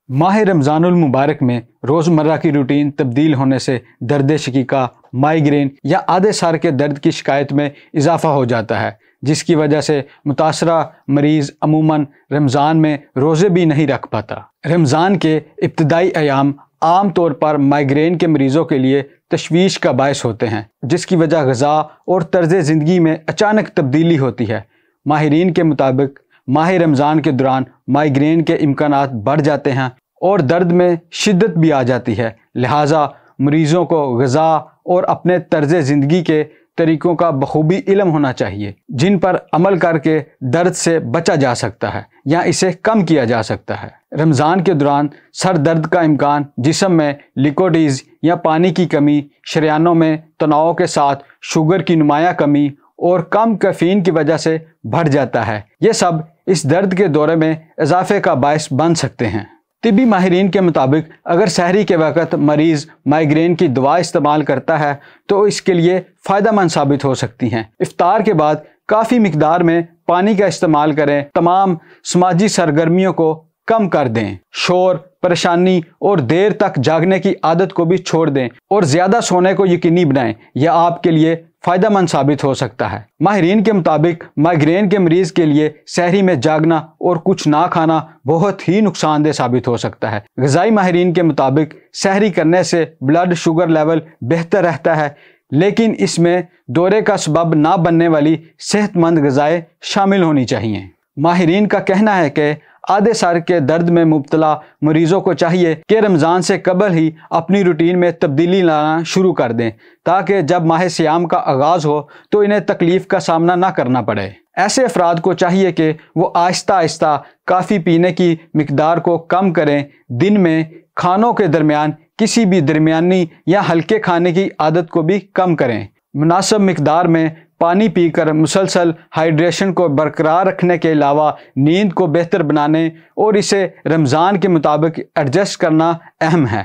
ماہ رمضان المبارک میں روزمرہ کی روٹین تبدیل ہونے سے درد شقیقہ، مائیگرین یا آدھے سر کے درد کی شکایت میں اضافہ ہو جاتا ہے، جس کی وجہ سے متاثرہ مریض عموماً رمضان میں روزے بھی نہیں رکھ پاتا۔ رمضان کے ابتدائی ایام عام طور پر مائیگرین کے مریضوں کے لیے تشویش کا باعث ہوتے ہیں، جس کی وجہ غذا اور طرز زندگی میں اچانک تبدیلی ہوتی ہے۔ ماہرین کے مطابق ماہ رمضان کے دوران مائیگرین کے امکانات بڑھ جاتے ہیں اور درد میں شدت بھی آ جاتی ہے، لہٰذا مریضوں کو غذا اور اپنے طرز زندگی کے طریقوں کا بخوبی علم ہونا چاہیے، جن پر عمل کر کے درد سے بچا جا سکتا ہے یا اسے کم کیا جا سکتا ہے۔ رمضان کے دوران سر درد کا امکان جسم میں لیکوڈز یا پانی کی کمی، شریانوں میں تناؤ کے ساتھ شوگر کی نمایاں کمی اور کم کیفین کی وجہ سے بڑھ جاتا ہے۔ یہ سب اس درد کے دورے میں اضافے کا باعث بن سکتے ہیں۔ طبی ماہرین کے مطابق اگر سحری کے وقت مریض مائیگرین کی دوا استعمال کرتا ہے تو اس کے لیے فائدہ مند ثابت ہو سکتی ہیں۔ افطار کے بعد کافی مقدار میں پانی کا استعمال کریں، تمام سماجی سرگرمیوں کو کم کر دیں، شور، پریشانی اور دیر تک جاگنے کی عادت کو بھی چھوڑ دیں اور زیادہ سونے کو یقینی بنائیں۔ یہ آپ کے لیے فائدہ مند ثابت ہو سکتا ہے۔ ماہرین کے مطابق مائیگرین کے مریض کے لیے سحری میں جاگنا اور کچھ نہ کھانا بہت ہی نقصان دہ ثابت ہو سکتا ہے۔ غذائی ماہرین کے مطابق سحری کرنے سے بلڈ شوگر لیول بہتر رہتا ہے، لیکن اس میں دورے کا سبب نہ بننے والی صحت مند غذائیں شامل ہونی چاہیے۔ ماہرین کا کہنا ہے کہ آدھے سر کے درد میں مبتلا مریضوں کو چاہیے کہ رمضان سے قبل ہی اپنی روٹین میں تبدیلی لانا شروع کر دیں، تاکہ جب ماہ سیام کا آغاز ہو تو انہیں تکلیف کا سامنا نہ کرنا پڑے۔ ایسے افراد کو چاہیے کہ وہ آہستہ آہستہ کافی پینے کی مقدار کو کم کریں، دن میں کھانوں کے درمیان کسی بھی درمیانی یا ہلکے کھانے کی عادت کو بھی کم کریں، مناسب مقدار میں پانی پی کر مسلسل ہائیڈریشن کو برقرار رکھنے کے علاوہ نیند کو بہتر بنانے اور اسے رمضان کے مطابق ایڈجسٹ کرنا اہم ہے۔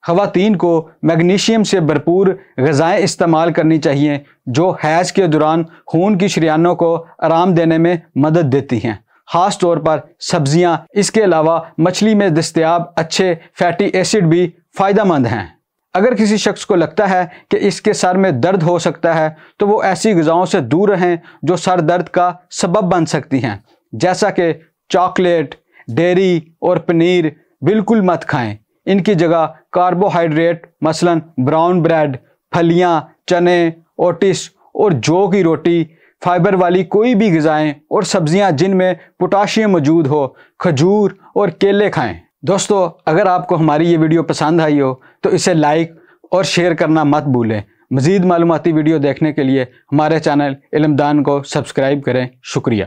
خواتین کو میگنیشیم سے بھرپور غذائیں استعمال کرنی چاہیے جو حیض کے دوران خون کی شریانوں کو آرام دینے میں مدد دیتی ہیں، خاص طور پر سبزیاں۔ اس کے علاوہ مچھلی میں دستیاب اچھے فیٹی ایسڈ بھی فائدہ مند ہیں۔ اگر کسی شخص کو لگتا ہے کہ اس کے سر میں درد ہو سکتا ہے تو وہ ایسی غذاؤں سے دور رہیں جو سر درد کا سبب بن سکتی ہیں، جیسا کہ چاکلیٹ، ڈیری اور پنیر بالکل مت کھائیں۔ ان کی جگہ کاربوہائیڈریٹ مثلاً براؤن بریڈ، پھلیاں، چنے، اوٹس اور جو کی روٹی، فائبر والی کوئی بھی غذائیں اور سبزیاں جن میں پوٹاشیم موجود ہو، کھجور اور کیلے کھائیں۔ دوستو، اگر آپ کو ہماری یہ ویڈیو پسند آئی ہو تو اسے لائک اور شیئر کرنا مت بھولیں۔ مزید معلوماتی ویڈیو دیکھنے کے لیے ہمارے چینل علم دان کو سبسکرائب کریں۔ شکریہ۔